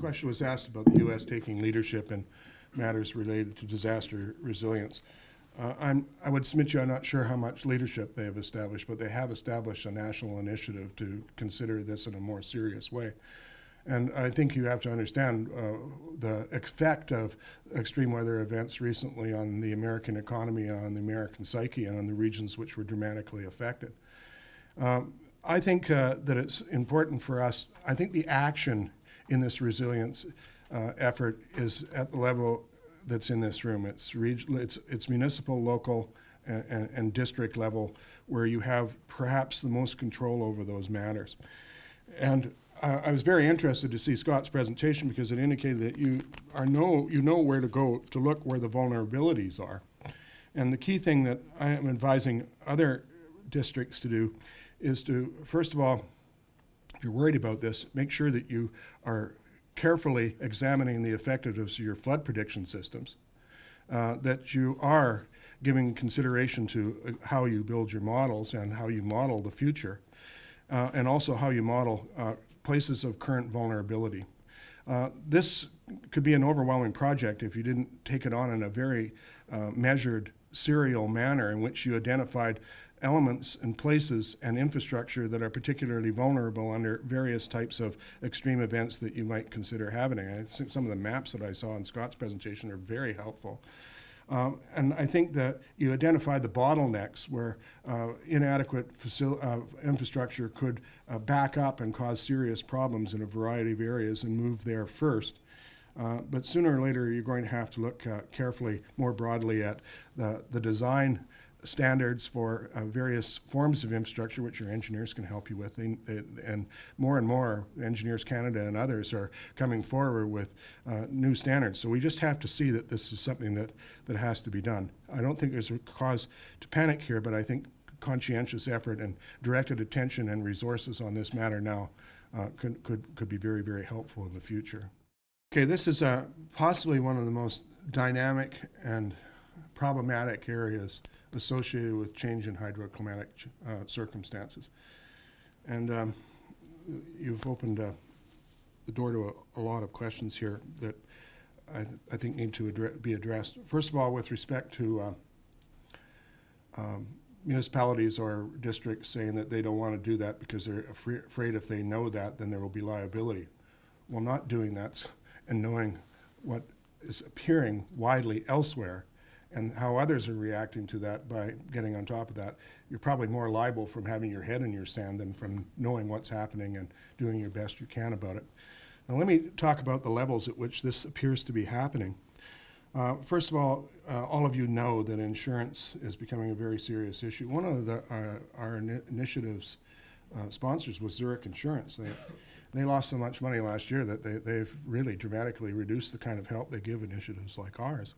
question was asked about the U.S. taking leadership in matters related to disaster resilience. I would submit you, I'm not sure how much leadership they have established, but they have established a national initiative to consider this in a more serious way. And I think you have to understand the effect of extreme weather events recently on the American economy, on the American psyche, and on the regions which were dramatically affected. I think that it's important for us, I think the action in this resilience effort is at the level that's in this room. It's municipal, local, and district level where you have perhaps the most control over those matters. And I was very interested to see Scott's presentation because it indicated that you know where to go to look where the vulnerabilities are. And the key thing that I am advising other districts to do is to, first of all, if you're worried about this, make sure that you are carefully examining the effectiveness of your flood prediction systems, that you are giving consideration to how you build your models and how you model the future, and also how you model places of current vulnerability. This could be an overwhelming project if you didn't take it on in a very measured, serial manner in which you identified elements and places and infrastructure that are particularly vulnerable under various types of extreme events that you might consider happening. I think some of the maps that I saw in Scott's presentation are very helpful. And I think that you identify the bottlenecks where inadequate infrastructure could back up and cause serious problems in a variety of areas and move there first. But sooner or later, you're going to have to look carefully, more broadly at the design standards for various forms of infrastructure, which your engineers can help you with. And more, Engineers Canada and others are coming forward with new standards. So we just have to see that this is something that has to be done. I don't think there's a cause to panic here, but I think conscientious effort and directed attention and resources on this matter now could be very, very helpful in the future. Okay, this is possibly one of the most dynamic and problematic areas associated with change in hydroclimatic circumstances. And you've opened the door to a lot of questions here that I think need to be addressed. First of all, with respect to municipalities or districts saying that they don't want to do that because they're afraid if they know that, then there will be liability. Well, not doing that and knowing what is appearing widely elsewhere and how others are reacting to that by getting on top of that, you're probably more liable from having your head in your sand than from knowing what's happening and doing your best you can about it. Now let me talk about the levels at which this appears to be happening. First of all of you know that insurance is becoming a very serious issue. One of our initiative's sponsors was Zurich Insurance. They lost so much money last year that they've really dramatically reduced the kind of help they give initiatives like ours.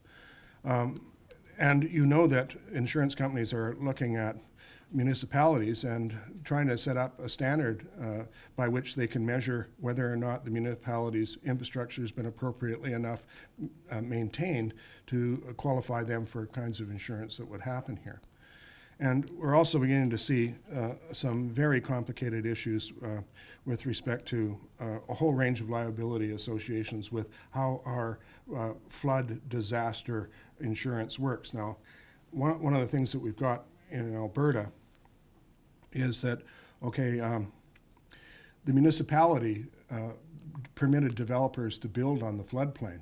And you know that insurance companies are looking at municipalities and trying to set up a standard by which they can measure whether or not the municipality's infrastructure has been appropriately enough maintained to qualify them for kinds of insurance that would happen here. And we're also beginning to see some very complicated issues with respect to a whole range of liability associations with how our flood disaster insurance works. Now, one of the things that we've got in Alberta is that, okay, the municipality permitted developers to build on the floodplain.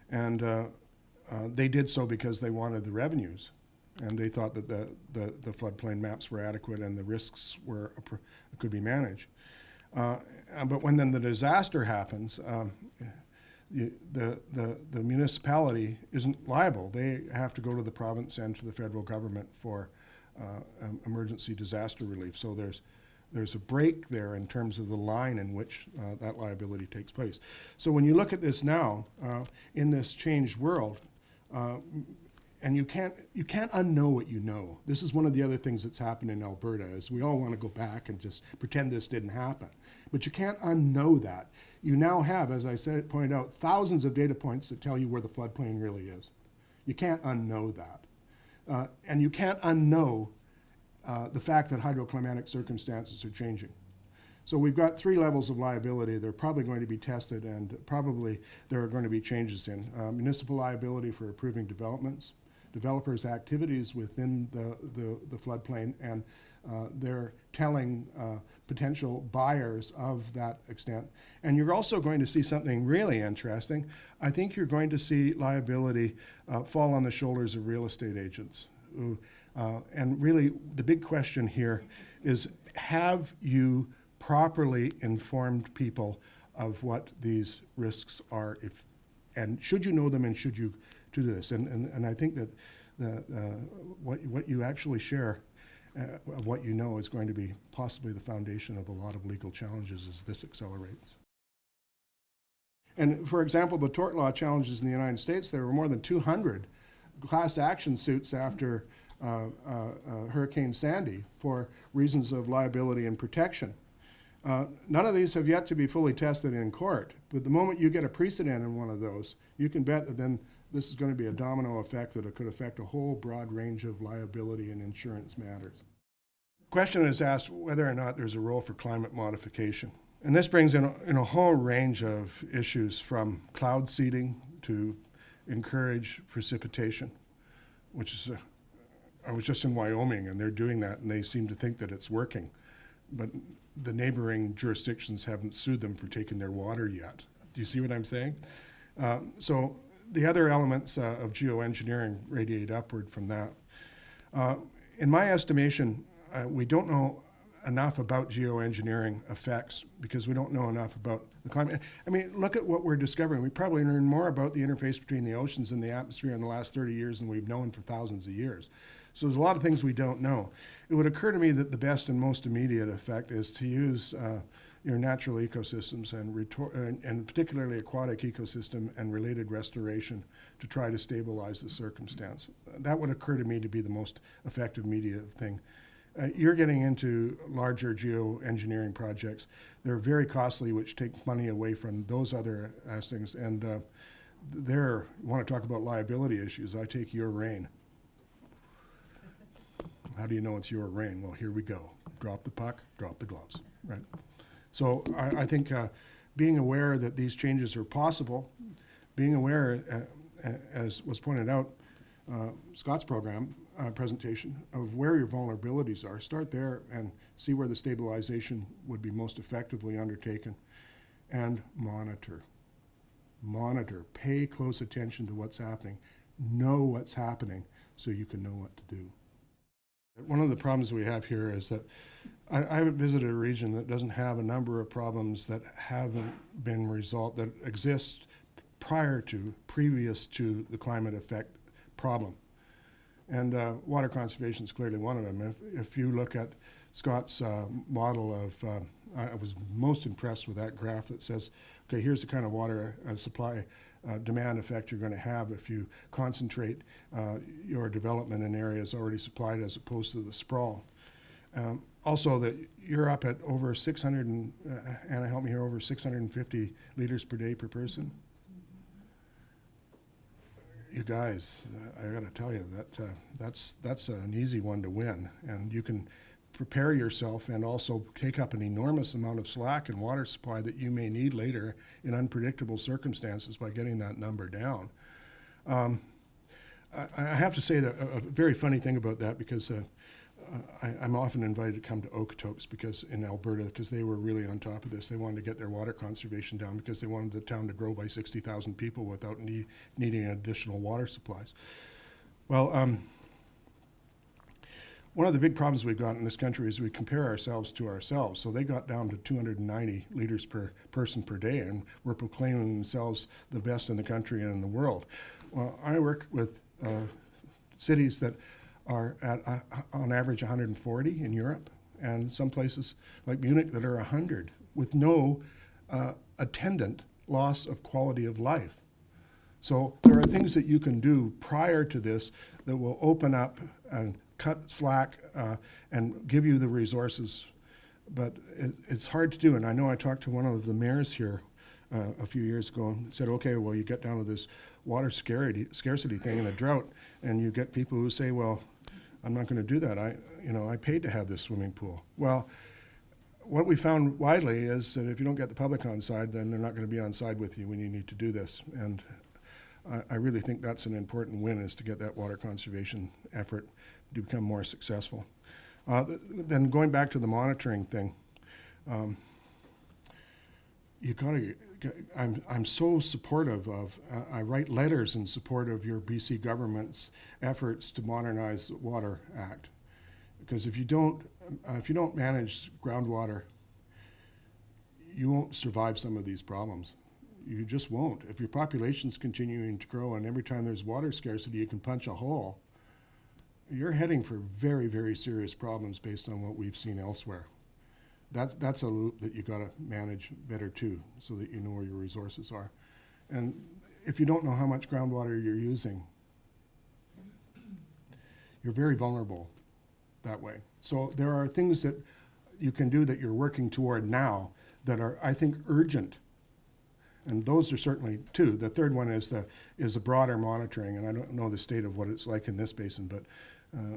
And they did so because they wanted the revenues. And they thought that the floodplain maps were adequate and the risks could be managed. But when then the disaster happens, the municipality isn't liable. They have to go to the province and to the federal government for emergency disaster relief. So there's a break there in terms of the line in which that liability takes place. So when you look at this now, in this changed world, and you can't unknow what you know. This is one of the other things that's happened in Alberta is we all want to go back and just pretend this didn't happen. But you can't unknow that. You now have, as I said, pointed out, thousands of data points that tell you where the floodplain really is. You can't unknow that. And you can't unknow the fact that hydroclimatic circumstances are changing. So we've got 3 levels of liability. They're probably going to be tested, and probably there are going to be changes in municipal liability for approving developments, developers' activities within the floodplain, and they're telling potential buyers of that extent. And you're also going to see something really interesting. I think you're going to see liability fall on the shoulders of real estate agents. And really, the big question here is, have you properly informed people of what these risks are, and should you know them, and should you do this? And I think that what you actually share of what you know is going to be possibly the foundation of a lot of legal challenges as this accelerates. And for example, the tort law challenges in the United States, there were more than 200 class action suits after Hurricane Sandy for reasons of liability and protection. None of these have yet to be fully tested in court, but the moment you get a precedent in one of those, you can bet that then this is going to be a domino effect that it could affect a whole broad range of liability and insurance matters. The question is asked whether or not there's a role for climate modification. And this brings in a whole range of issues, from cloud seeding to encourage precipitation, which is, I was just in Wyoming and they're doing that and they seem to think that it's working. But the neighboring jurisdictions haven't sued them for taking their water yet. Do you see what I'm saying? So the other elements of geoengineering radiate upward from that. In my estimation, we don't know enough about geoengineering effects because we don't know enough about the climate. I mean, look at what we're discovering. We probably learned more about the interface between the oceans and the atmosphere in the last 30 years than we've known for thousands of years. So there's a lot of things we don't know. It would occur to me that the best and most immediate effect is to use your natural ecosystems and particularly aquatic ecosystem and related restoration to try to stabilize the circumstance. That would occur to me to be the most effective immediate thing. You're getting into larger geoengineering projects. They're very costly, which take money away from those other things. And you want to talk about liability issues, I take your rain. How do you know it's your rain? Well, here we go. Drop the puck, drop the gloves, right? So I think being aware that these changes are possible, being aware, as was pointed out, Scott's program presentation, of where your vulnerabilities are. Start there and see where the stabilization would be most effectively undertaken. And monitor. Monitor. Pay close attention to what's happening. Know what's happening so you can know what to do. One of the problems we have here is that I haven't visited a region that doesn't have a number of problems that haven't been resolved, that exist previous to the climate effect problem. And water conservation is clearly one of them. If you look at Scott's model of, I was most impressed with that graph that says, okay, here's the kind of water supply demand effect you're going to have if you concentrate your development in areas already supplied as opposed to the sprawl. Also, that you're up at over 600, Anna, help me here, over 650 liters per day per person. You guys, I got to tell you that that's an easy one to win, and you can prepare yourself and also take up an enormous amount of slack and water supply that you may need later in unpredictable circumstances by getting that number down. I have to say that a very funny thing about that, because I'm often invited to come to Okotoks in Alberta, because they were really on top of this. They wanted to get their water conservation down because they wanted the town to grow by 60,000 people without needing additional water supplies. Well, one of the big problems we've got in this country is we compare ourselves to ourselves. So they got down to 290 liters per person per day, and we're proclaiming themselves the best in the country and in the world. Well, I work with cities that are at, on average, 140 in Europe, and some places like Munich that are 100, with no attendant loss of quality of life. So there are things that you can do prior to this that will open up and cut slack and give you the resources, but it's hard to do. And I know I talked to one of the mayors here a few years ago and said, okay, well, you get down to this water scarcity thing in a drought, and you get people who say, well, I'm not going to do that. I paid to have this swimming pool. Well, what we found widely is that if you don't get the public on side, then they're not going to be on side with you when you need to do this. And I really think that's an important win, is to get that water conservation effort to become more successful. Then going back to the monitoring thing, you gotta. I'm so supportive of. I write letters in support of your BC government's efforts to modernize the Water Act, because if you don't manage groundwater, you won't survive some of these problems. You just won't. If your population's continuing to grow and every time there's water scarcity you can punch a hole, you're heading for very, very serious problems based on what we've seen elsewhere. That's a loop that you gotta manage better too, so that you know where your resources are. And if you don't know how much groundwater you're using, you're very vulnerable that way. So there are things that you can do that you're working toward now that are, I think, urgent. And those are certainly two. The third one is a broader monitoring, and I don't know the state of what it's like in this basin, but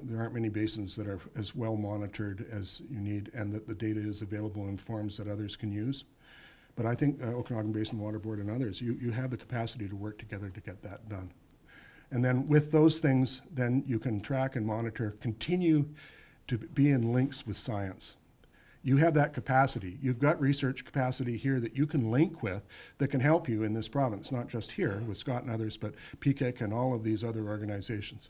there aren't many basins that are as well monitored as you need, and that the data is available in forms that others can use. But I think Okanagan Basin Water Board and others, you have the capacity to work together to get that done. And then with those things, then you can track and monitor, continue to be in links with science. You have that capacity. You've got research capacity here that you can link with that can help you in this province, not just here with Scott and others, but PCIC and all of these other organizations.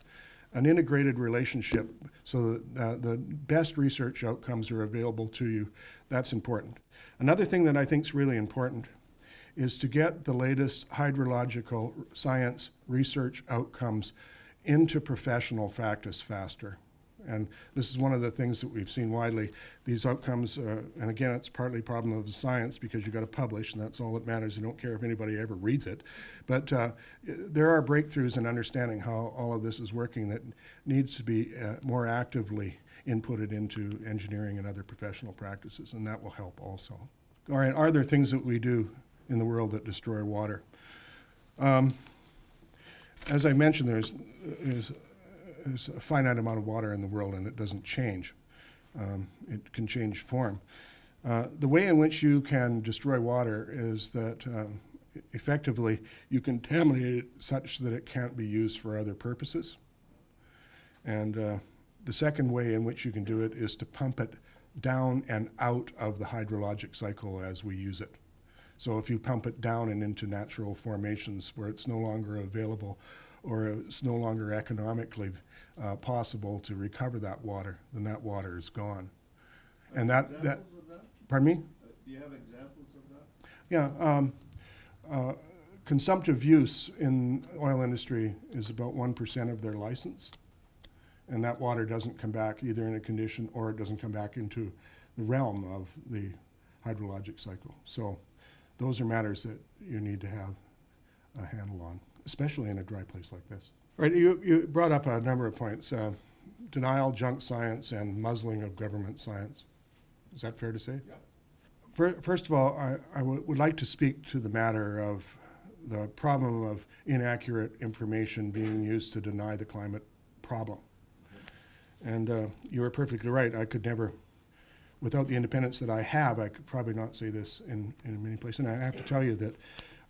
An integrated relationship so that the best research outcomes are available to you, that's important. Another thing that I think is really important is to get the latest hydrological science research outcomes into professional practice faster. And this is one of the things that we've seen widely. These outcomes, and again, it's partly a problem of the science because you've got to publish, and that's all that matters. You don't care if anybody ever reads it. But there are breakthroughs in understanding how all of this is working that needs to be more actively inputted into engineering and other professional practices, and that will help also. All right, are there things that we do in the world that destroy water? As I mentioned, there's a finite amount of water in the world, and it doesn't change. It can change form. The way in which you can destroy water is that effectively you contaminate it such that it can't be used for other purposes. And the second way in which you can do it is to pump it down and out of the hydrologic cycle as we use it. So if you pump it down and into natural formations where it's no longer available or it's no longer economically possible to recover that water, then that water is gone. And that pardon me? Do you have examples of that? Yeah, consumptive use in the oil industry is about 1% of their license, and that water doesn't come back either in a condition or it doesn't come back into the realm of the hydrologic cycle. So those are matters that you need to have a handle on, especially in a dry place like this. Right, you brought up a number of points, denial, junk science, and muzzling of government science. Is that fair to say? Yeah. First of all, I would like to speak to the matter of the problem of inaccurate information being used to deny the climate problem. And you are perfectly right. I could never, without the independence that I have, I could probably not say this in many places. And I have to tell you that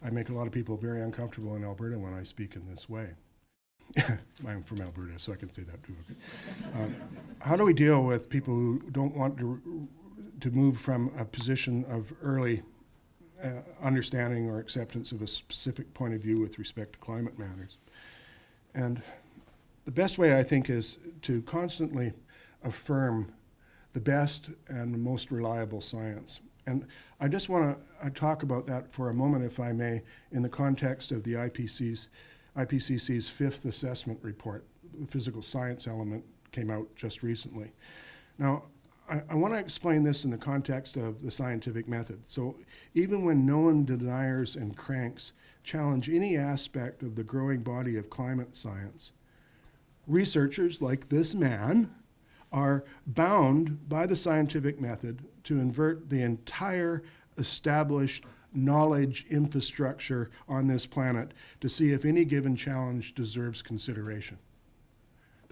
I make a lot of people very uncomfortable in Alberta when I speak in this way. I'm from Alberta, so I can say that too. Okay. How do we deal with people who don't want to move from a position of early understanding or acceptance of a specific point of view with respect to climate matters? And the best way, I think, is to constantly affirm the best and the most reliable science. And I just want to talk about that for a moment, if I may, in the context of the IPCC's fifth assessment report. The physical science element came out just recently. Now, I want to explain this in the context of the scientific method. So even when known deniers and cranks challenge any aspect of the growing body of climate science, researchers like this man are bound by the scientific method to invert the entire established knowledge infrastructure on this planet to see if any given challenge deserves consideration.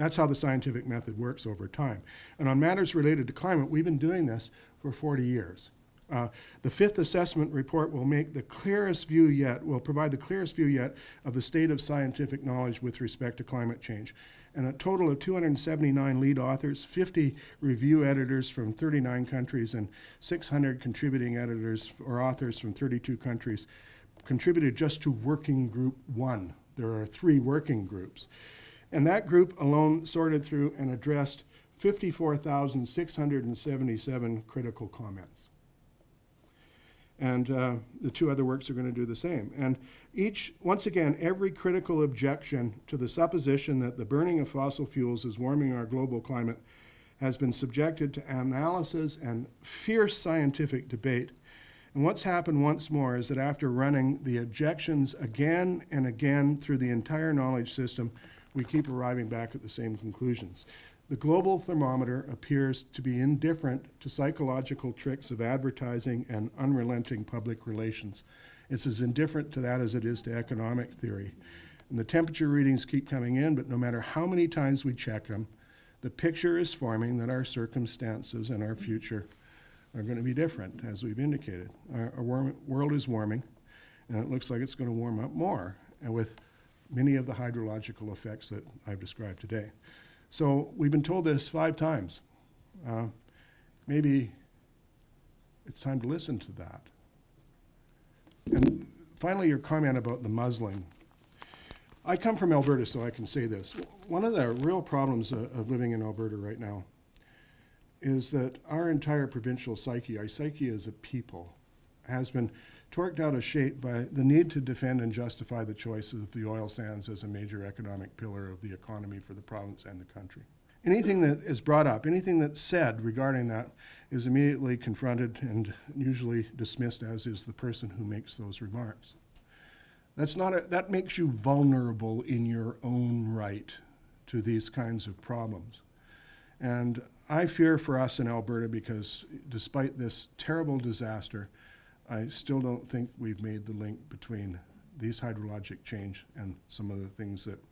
That's how the scientific method works over time. And on matters related to climate, we've been doing this for 40 years. The fifth assessment report will make the clearest view yet, will provide the clearest view yet of the state of scientific knowledge with respect to climate change. And a total of 279 lead authors, 50 review editors from 39 countries, and 600 contributing editors or authors from 32 countries contributed just to Working Group 1. There are 3 working groups. And that group alone sorted through and addressed 54,677 critical comments. And the 2 other works are going to do the same. And once again, every critical objection to the supposition that the burning of fossil fuels is warming our global climate has been subjected to analysis and fierce scientific debate. And what's happened once more is that after running the objections again and again through the entire knowledge system, we keep arriving back at the same conclusions. The global thermometer appears to be indifferent to psychological tricks of advertising and unrelenting public relations. It's as indifferent to that as it is to economic theory. And the temperature readings keep coming in, but no matter how many times we check them, the picture is forming that our circumstances and our future are going to be different, as we've indicated. Our world is warming, and it looks like it's going to warm up more, and with many of the hydrological effects that I've described today. So we've been told this 5 times. Maybe it's time to listen to that. And finally, your comment about the muzzling. I come from Alberta, so I can say this. One of the real problems of living in Alberta right now is that our entire provincial psyche, our psyche as a people, has been torqued out of shape by the need to defend and justify the choice of the oil sands as a major economic pillar of the economy for the province and the country. Anything that is brought up, anything that's said regarding that is immediately confronted and usually dismissed, as is the person who makes those remarks. That makes you vulnerable in your own right to these kinds of problems. And I fear for us in Alberta because despite this terrible disaster, I still don't think we've made the link between these hydrologic change and some of the things that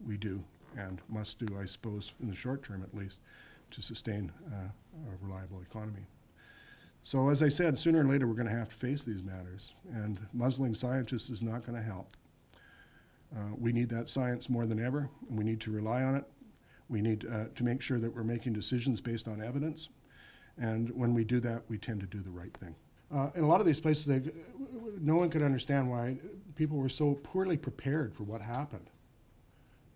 we do and must do, I suppose, in the short term at least, to sustain a reliable economy. So as I said, sooner or later we're going to have to face these matters, and muzzling scientists is not going to help. We need that science more than ever, and we need to rely on it. We need to make sure that we're making decisions based on evidence, and when we do that, we tend to do the right thing. In a lot of these places, no one could understand why people were so poorly prepared for what happened,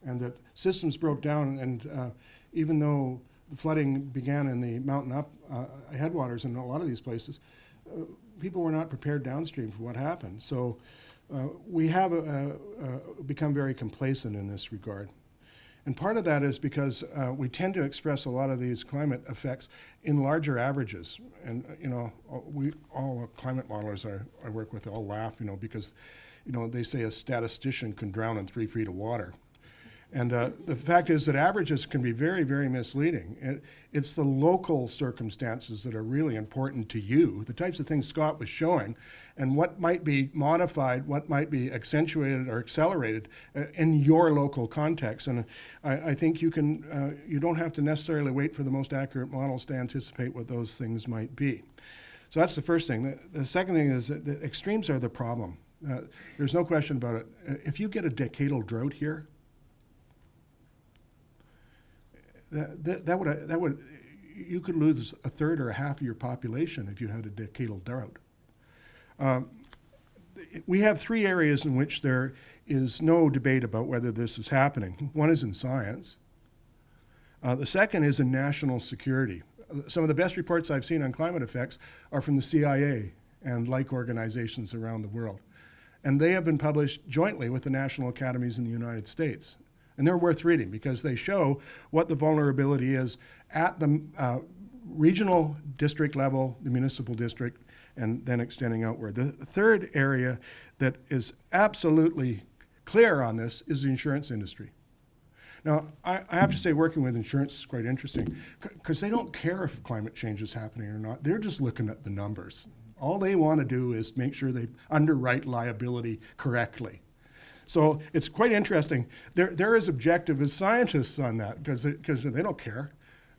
and that systems broke down, and even though the flooding began in the mountain up headwaters in a lot of these places, people were not prepared downstream for what happened. So we have become very complacent in this regard. And part of that is because we tend to express a lot of these climate effects in larger averages. And, all climate modelers I work with all laugh, because, they say a statistician can drown in 3 feet of water. And the fact is that averages can be very, very misleading. It's the local circumstances that are really important to you, the types of things Scott was showing, and what might be modified, what might be accentuated or accelerated in your local context. And I think you don't have to necessarily wait for the most accurate models to anticipate what those things might be. So that's the first thing. The second thing is that the extremes are the problem. There's no question about it. If you get a decadal drought here, that would you could lose a third or a half of your population if you had a decadal drought. We have 3 areas in which there is no debate about whether this is happening. One is in science. The second is in national security. Some of the best reports I've seen on climate effects are from the CIA and like organizations around the world. And they have been published jointly with the national academies in the United States. And they're worth reading because they show what the vulnerability is at the regional district level, the municipal district, and then extending outward. The third area that is absolutely clear on this is the insurance industry. Now, I have to say working with insurance is quite interesting because they don't care if climate change is happening or not. They're just looking at the numbers. All they want to do is make sure they underwrite liability correctly. So it's quite interesting. They're as objective as scientists on that because they don't care.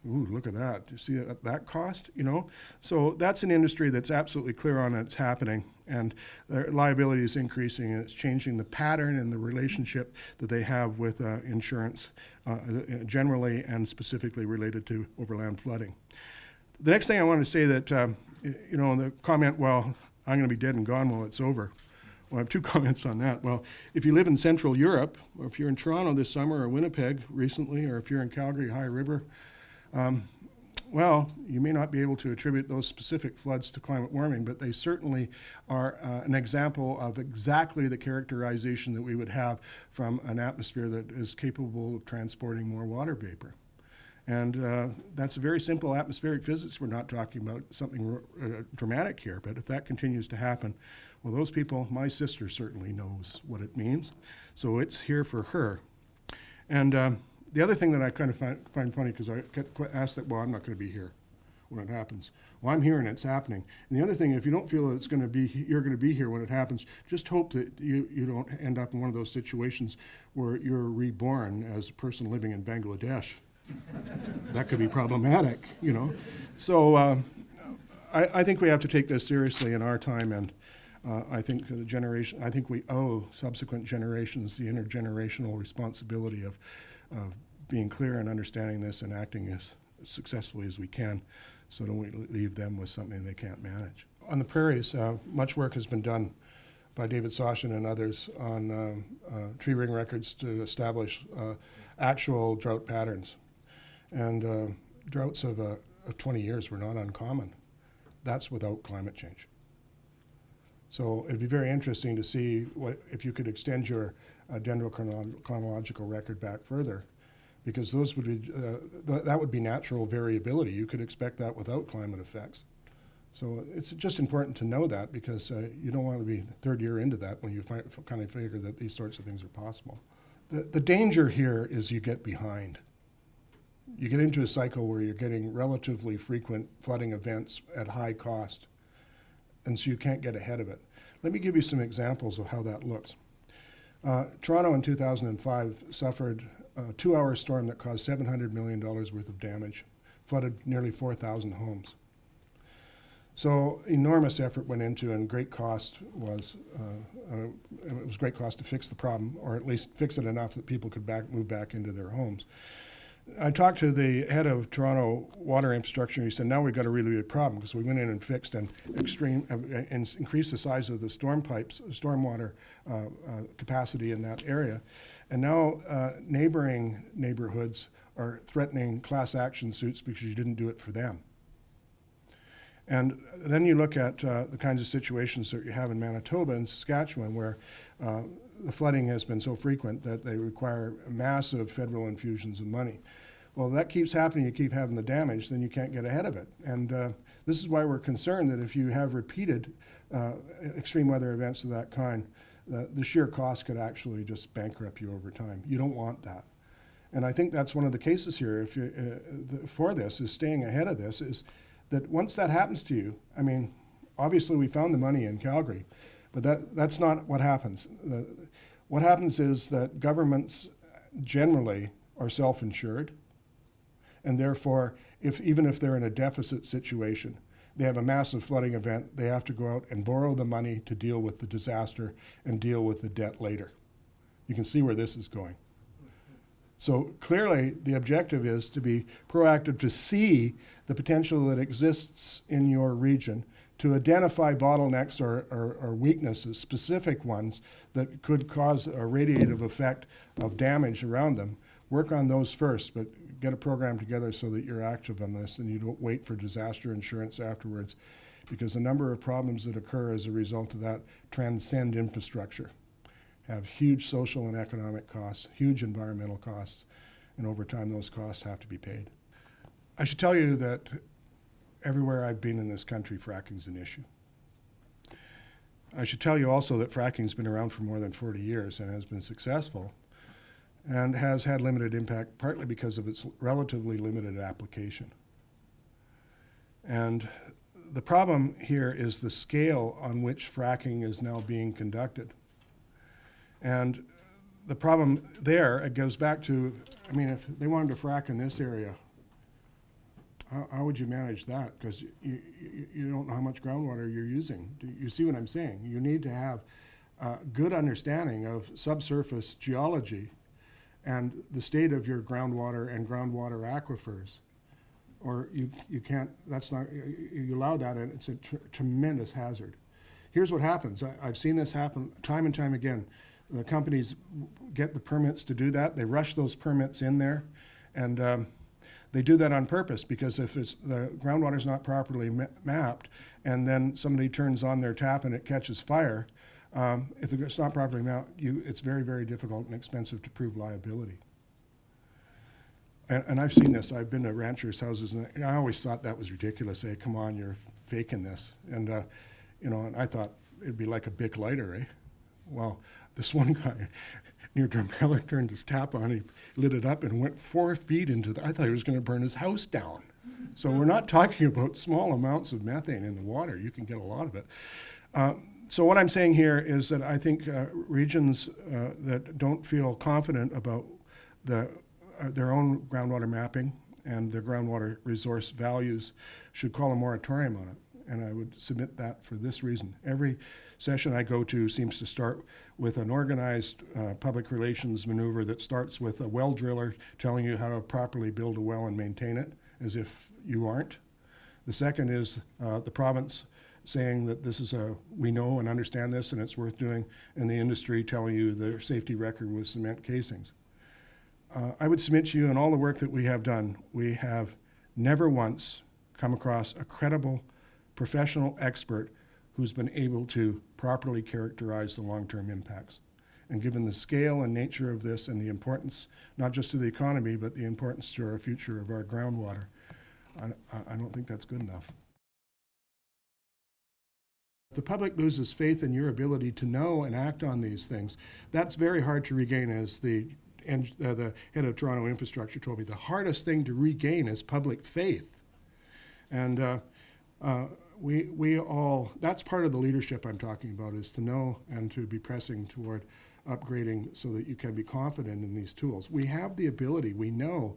Ooh, look at that. Do you see that cost? You know? So that's an industry that's absolutely clear on it's happening, and their liability is increasing, and it's changing the pattern and the relationship that they have with insurance generally and specifically related to overland flooding. The next thing I want to say that, the comment, well, I'm going to be dead and gone while it's over. Well, I have two comments on that. Well, if you live in Central Europe, or if you're in Toronto this summer, or Winnipeg recently, or if you're in Calgary, High River, well, you may not be able to attribute those specific floods to climate warming, but they certainly are an example of exactly the characterization that we would have from an atmosphere that is capable of transporting more water vapor. And that's a very simple atmospheric physics. We're not talking about something dramatic here, but if that continues to happen, well, those people, my sister certainly knows what it means, so it's here for her. And the other thing that I kind of find funny, because I get asked that, well, I'm not going to be here when it happens. Well, I'm here and it's happening. And the other thing, if you don't feel that it's going to be, you're going to be here when it happens, just hope that you don't end up in one of those situations where you're reborn as a person living in Bangladesh. That could be problematic, you know. So I think we have to take this seriously in our time, and I think we owe subsequent generations the intergenerational responsibility of being clear and understanding this and acting as successfully as we can, so don't we leave them with something they can't manage. On the prairies, much work has been done by David Soshin and others on tree ring records to establish actual drought patterns. And droughts of 20 years were not uncommon. That's without climate change. So it'd be very interesting to see if you could extend your dendrochronological record back further, because those would be that would be natural variability. You could expect that without climate effects. So it's just important to know that, because you don't want to be third year into that when you kind of figure that these sorts of things are possible. The danger here is you get behind. You get into a cycle where you're getting relatively frequent flooding events at high cost, and so you can't get ahead of it. Let me give you some examples of how that looks. Toronto in 2005 suffered a 2-hour storm that caused $700 million worth of damage, flooded nearly 4,000 homes. So enormous effort went into, and great cost was, it was great cost to fix the problem, or at least fix it enough that people could move back into their homes. I talked to the head of Toronto Water Infrastructure, and he said, now we've got a really big problem, because we went in and fixed and increased the size of the storm pipes, stormwater capacity in that area. And now neighboring neighborhoods are threatening class action suits because you didn't do it for them. And then you look at the kinds of situations that you have in Manitoba and Saskatchewan, where the flooding has been so frequent that they require massive federal infusions of money. Well, that keeps happening, you keep having the damage, then you can't get ahead of it. And this is why we're concerned that if you have repeated extreme weather events of that kind, the sheer cost could actually just bankrupt you over time. You don't want that. And I think that's one of the cases here if for this, is staying ahead of this, is that once that happens to you, I mean, obviously we found the money in Calgary, but that's not what happens. What happens is that governments generally are self-insured, and therefore, even if they're in a deficit situation, they have a massive flooding event, they have to go out and borrow the money to deal with the disaster and deal with the debt later. You can see where this is going. So clearly, the objective is to be proactive, to see the potential that exists in your region, to identify bottlenecks or weaknesses, specific ones that could cause a radiative effect of damage around them. Work on those first, but get a program together so that you're active on this and you don't wait for disaster insurance afterwards, because the number of problems that occur as a result of that transcend infrastructure, have huge social and economic costs, huge environmental costs, and over time those costs have to be paid. I should tell you that everywhere I've been in this country, fracking's an issue. I should tell you also that fracking's been around for more than 40 years and has been successful and has had limited impact, partly because of its relatively limited application. And the problem here is the scale on which fracking is now being conducted. And the problem there, it goes back to, I mean, if they wanted to frack in this area, how would you manage that? Because you don't know how much groundwater you're using. Do you see what I'm saying? You need to have a good understanding of subsurface geology and the state of your groundwater and groundwater aquifers. Or you can't, that's not, you allow that and it's a tremendous hazard. Here's what happens. I've seen this happen time and time again. The companies get the permits to do that. They rush those permits in there, and they do that on purpose, because if it's the groundwater's not properly mapped, and then somebody turns on their tap and it catches fire, if it's not properly mapped, it's very, very difficult and expensive to prove liability. And I've seen this. I've been to ranchers' houses, and I always thought that was ridiculous. Hey, come on, you're faking this. And and I thought it'd be like a Bic lighter, eh? Well, this one guy near Drumheller turned his tap on, he lit it up and went 4 feet into I thought he was going to burn his house down. So we're not talking about small amounts of methane in the water. You can get a lot of it. So what I'm saying here is that I think regions that don't feel confident about their own groundwater mapping and their groundwater resource values should call a moratorium on it. And I would submit that for this reason. Every session I go to seems to start with an organized public relations maneuver that starts with a well driller telling you how to properly build a well and maintain it, as if you aren't. The second is the province saying that this is we know and understand this and it's worth doing, and the industry telling you their safety record with cement casings. I would submit to you, in all the work that we have done, we have never once come across a credible professional expert who's been able to properly characterize the long-term impacts. And given the scale and nature of this and the importance, not just to the economy, but the importance to our future of our groundwater, I don't think that's good enough. If the public loses faith in your ability to know and act on these things, that's very hard to regain. As the head of Toronto Infrastructure told me, the hardest thing to regain is public faith. And we all, that's part of the leadership I'm talking about, is to know and to be pressing toward upgrading so that you can be confident in these tools. We have the ability, we know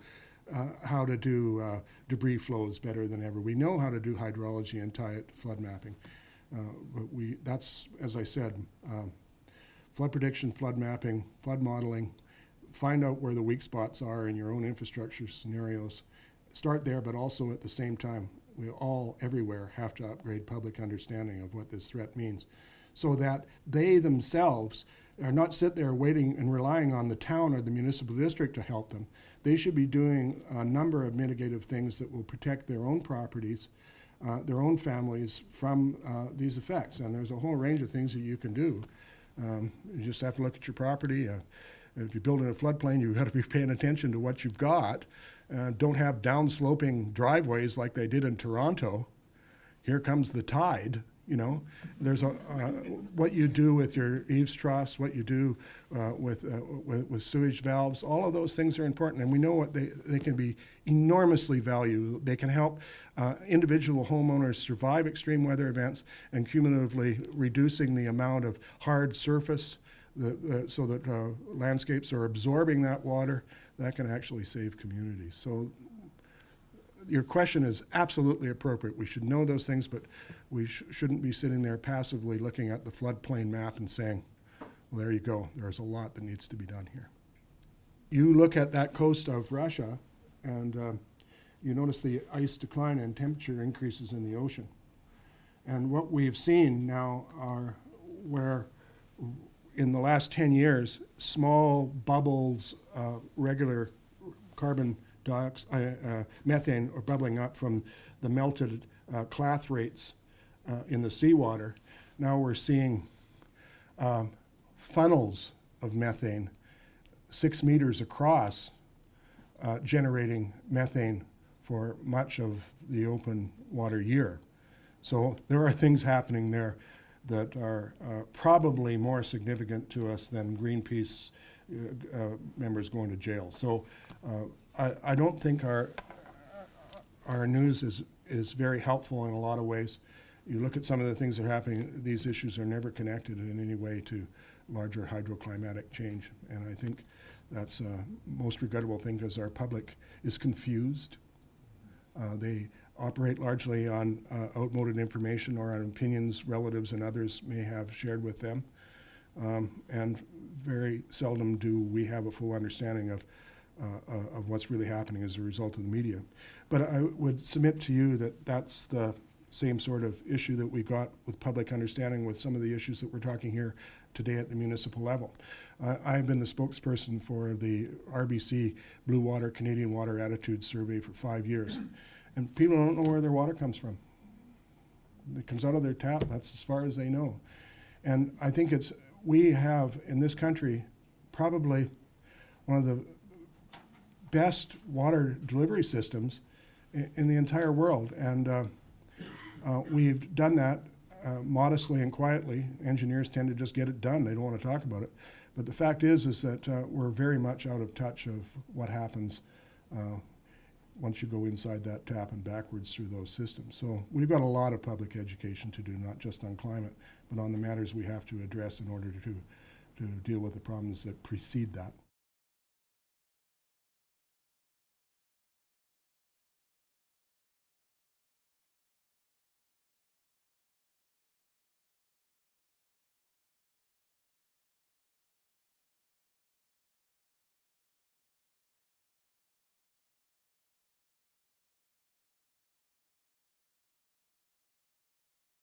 how to do debris flows better than ever. We know how to do hydrology and tie it to flood mapping. But that's, as I said, flood prediction, flood mapping, flood modeling, find out where the weak spots are in your own infrastructure scenarios. Start there, but also at the same time, we all, everywhere, have to upgrade public understanding of what this threat means, so that they themselves are not sit there waiting and relying on the town or the municipal district to help them. They should be doing a number of mitigative things that will protect their own properties, their own families from these effects. And there's a whole range of things that you can do. You just have to look at your property. If you build in a floodplain, you've got to be paying attention to what you've got. Don't have downsloping driveways like they did in Toronto. Here comes the tide, you know. There's what you do with your eaves troughs, what you do with sewage valves. All of those things are important, and we know what they can be enormously valuable. They can help individual homeowners survive extreme weather events, and cumulatively reducing the amount of hard surface so that landscapes are absorbing that water. That can actually save communities. So your question is absolutely appropriate. We should know those things, but we shouldn't be sitting there passively looking at the floodplain map and saying, well, there you go. There's a lot that needs to be done here. You look at that coast of Russia, and you notice the ice decline and temperature increases in the ocean. And what we've seen now are where, in the last 10 years, small bubbles, regular carbon dioxide, methane are bubbling up from the melted clathrates in the seawater. Now we're seeing funnels of methane 6 meters across, generating methane for much of the open water year. So there are things happening there that are probably more significant to us than Greenpeace members going to jail. So I don't think our news is very helpful in a lot of ways. You look at some of the things that are happening, these issues are never connected in any way to larger hydroclimatic change. And I think that's most regrettable thing because our public is confused. They operate largely on outmoded information or on opinions relatives and others may have shared with them. And very seldom do we have a full understanding of what's really happening as a result of the media. But I would submit to you that that's the same sort of issue that we got with public understanding with some of the issues that we're talking here today at the municipal level. I've been the spokesperson for the RBC Blue Water Canadian Water Attitude Survey for 5 years. And people don't know where their water comes from. It comes out of their tap, that's as far as they know. And I think we have in this country probably one of the best water delivery systems in the entire world. And we've done that modestly and quietly. Engineers tend to just get it done. They don't want to talk about it. But the fact is that we're very much out of touch of what happens once you go inside that tap and backwards through those systems. So we've got a lot of public education to do, not just on climate, but on the matters we have to address in order to deal with the problems that precede that.